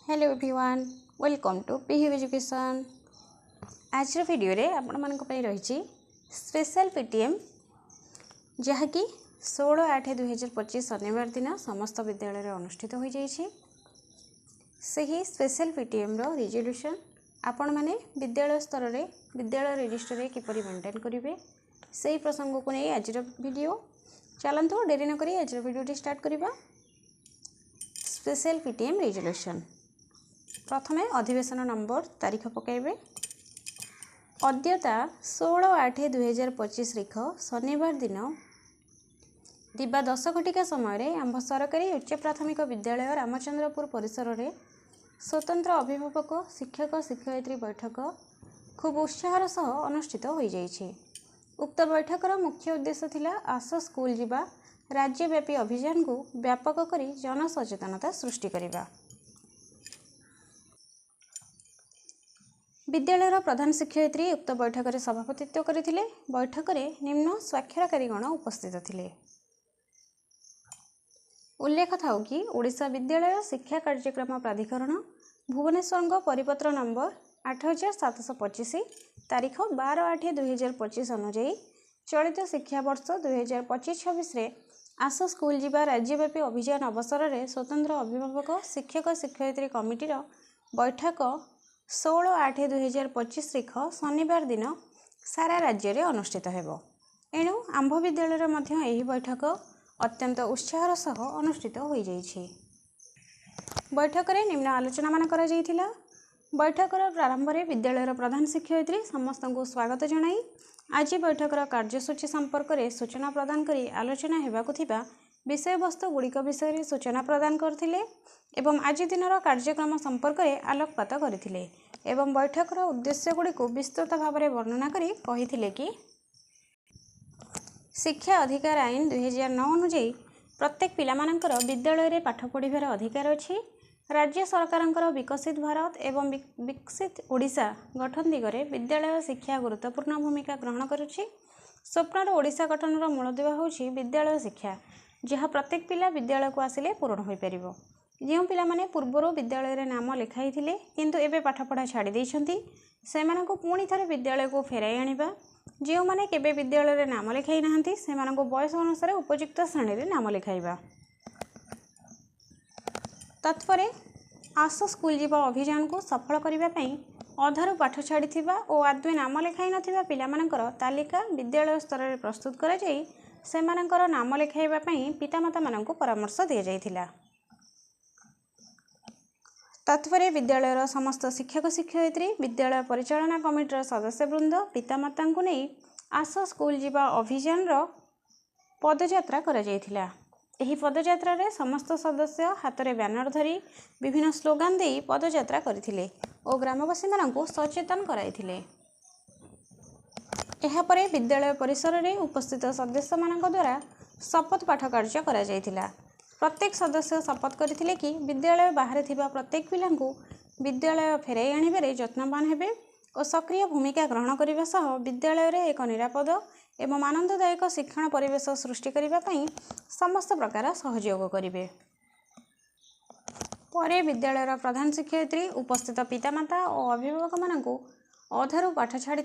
Hello everyone welcome to PU education. आज video रे आपण मानक पई रही स्पेशल पीटीएम जहाँकि 16/8/2025 शनिवार दिन समस्त विद्यालय अनुष्ठित हो जाइए। सही स्पेशल पीटीएम रो रिजोल्यूशन आपण माने विद्यालय स्तर रे विद्यालय रजिस्टर रे किपरि मेंटेन करिवे सही प्रसंग को नहीं आज वीडियो। चलतु डेरी न करी आज वीडियो स्टार्ट करबा। स्पेशल पीटीएम रिजोल्यूशन प्रथमे अधिवेशन नंबर तारीख पकाइबे। अद्यता 16/8/2025 तारीख शनिवार दिन दिबा 10 घटिका समय आंभ सरकारी उच्च प्राथमिक विद्यालय रामचंद्रपुर परिसर में स्वतंत्र अभिभावक शिक्षक शिक्षयित्री बैठक खूब उत्साहर सह अनुष्ठित हो जाइए। उक्त बैठकर मुख्य उद्देश्य थिला आस स्कूल जीवा राज्यव्यापी अभियान को व्यापक करी जनसचेतनता सृष्टि करिबा। विद्यालय प्रधान शिक्षयित्री उक्त बैठक में सभापतित्व करथिले। बैठक में निम्न स्वाक्षरकारीगण उपस्थित थिले। उल्लेख थाउ कि ओडिशा विद्यालय शिक्षा कार्यक्रम प्राधिकरण भुवनेश्वर परिपत्र नंबर 8725 तारीख 12/8/2025 अनुଯାयी चलित शिक्षा वर्ष 2025-26 रे आस स्कूल जीवा राज्यव्यापी अभियान अवसर में स्वतंत्र अभिभावक शिक्षक शिक्षयित्री कमिटीर बैठक 16/8/2025 तारीख शनिवार दिन सारा राज्य में अनुष्ठित हेबो। एणु आंभ विद्यालय मध्य एही बैठक अत्यंत उत्साहर सह अनुष्ठित हो जाइछि। बैठक में निम्न आलोचना मान करा जाइथिला। बैठकर प्रारंभ में विद्यालय प्रधान शिक्षयित्री समस्त को स्वागत जनाई आज बैठकर कार्यसूची संपर्क में सूचना प्रदान करी आलोचना हेबाकु थिबा विषय वस्तु गुड़िक विषय सूचना प्रदान करथिले एवं आज दिन कार्यक्रम संपर्क में आलोकपात करथिले एवं बैठकर उद्देश्य गुड़िक विस्तृत भाव में वर्णना करी कहिथिले कि शिक्षा अधिकार आईन 2009 अनुଯାयी प्रत्येक पिलामानंकर विद्यालय रे पाठ पढ़िबार अधिकार अछि। राज्य सरकारंकर विकसित भारत एवं विकसित ओडिशा गठन दिगरे विद्यालय शिक्षा गुरुत्वपूर्ण भूमिका ग्रहण करुछि। स्वप्नर ओडिशा गठनर मूलदुआ होछि विद्यालय शिक्षा जहाँ प्रत्येक पिला विद्यालय को आसिले पूर्ण हो पारिबो। जो पिला माने पूर्वरो विद्यालय रे नाम लिखाई थिले किंतु एबे पाठपढ़ा छाड़ी दैछंती सेमानंको पुणी थरे विद्यालय को फेराई आनिबा। जो माने केबे विद्यालय रे नाम लिखाई नाहंती सेमानंको बयस अनुसार उपयुक्त श्रेणी रे नाम लिखाइबा। तत्परे आस स्कूल जीवा अभियान को सफल करने पई अधारू पाठ छाड़ी और आदि नाम लिखाई नथिबा पिलामानंकर तालिका विद्यालय स्तर में प्रस्तुत करा जाई सेमानंकर नाम लिखाइबा पई पितामाता मानंको परामर्श दिया जाइथिला। तत्परे विद्यालय समस्त शिक्षक शिक्षयित्री विद्यालय परिचालना कमिटीर सदस्यवृंद पितामाता को नहीं आस स्कूल जीवा अभियान पदयात्रा करा जाइथिला। एही पदयात्रा रे समस्त सदस्य हाथ में बैनर धरी विभिन्न स्लोगान दे पदयात्रा करथिले और ग्रामवासी मानंको सचेतन कराइथिले। एहा परे विद्यालय परिसर में उपस्थित सदस्य मानंको द्वारा शपथ पाठ कार्य करा जाइथिला। प्रत्येक सदस्य शपथ करथिले कि विद्यालय बाहर थिबा प्रत्येक पिलांको विद्यालय फेराई आनिबारे यत्नवान हेबे और सक्रिय भूमिका ग्रहण करने सह विद्यालय रे एक निरापद एवं आनंददायक शिक्षण परिवेश सृष्टि करने पई समस्त प्रकार सहयोग करिवे। परे विद्यालय प्रधान शिक्षयित्री उपस्थित पितामाता और अभिभावक मानंको अधारू पाठ छाड़ी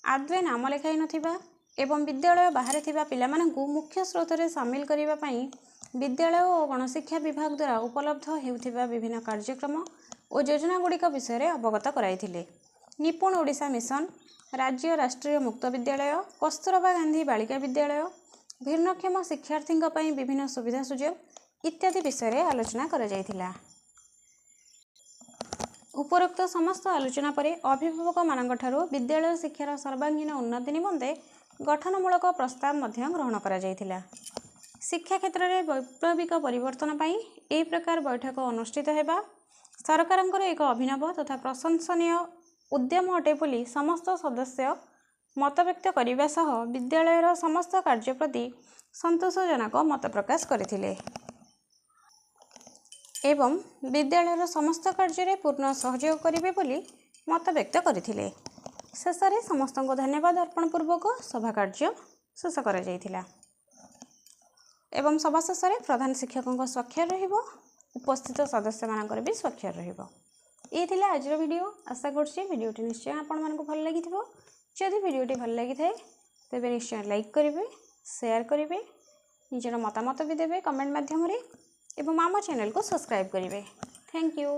आदि नाम लिखाई नथिबा एवं विद्यालय बाहर थिबा पिलामानंको मुख्य स्रोत रे शामिल करिबा पई विद्यालय और गणशिक्षा विभाग द्वारा उपलब्ध हेउथिबा विभिन्न कार्यक्रम और योजना गुड़िक विषय में अवगत कराइथिले। निपुण ओडिशा मिशन राज्य राष्ट्रीय मुक्त विद्यालय कस्तूरबा गांधी बालिका विद्यालय भिन्नक्षम शिक्षार्थी विभिन्न सुविधा सुजोग इत्यादि विषय में आलोचना करा जाइथिला। उपरोक्त समस्त आलोचना पर अभिभावक मानक ठारू विद्यालय शिक्षार सर्वांगीन उन्नति निमंते गठनमूलक प्रस्ताव मध्य ग्रहण करा जाइथिला। शिक्षा क्षेत्र में वैप्लविक परिवर्तन पाई एही प्रकार बैठक अनुष्ठित हेबा सरकारंकर एक अभिनव तथा प्रशंसनीय उद्यम अटे बोली समस्त सदस्य मत व्यक्त करने सह विद्यालयर समस्त कार्य प्रति संतोषजनक मत प्रकाश करथिले एवं विद्यालयर समस्त कार्य में पूर्ण सहयोग करिवे बोली मत व्यक्त करथिले। शेष में समस्त को धन्यवाद अर्पण पूर्वक सभा कार्य शेष करा जाइथिला एवं सभा शेष में प्रधान शिक्षकों स्वाक्षर रहिबो उपस्थित सदस्य मानकर भी स्वाक्षर रहिबो। ये थिला आज वीडियो। आशा करछि वीडियोटी निश्चय आपण मानक भल लागिथिबो। जदि वीडियोटी भल लागि थाए तेबे निश्चय लाइक करिवे, शेयर करिवे, निजर मतामत भी देवे कमेंट माध्यम रे एवं आम चैनल को सब्सक्राइब करिवे। Thank you.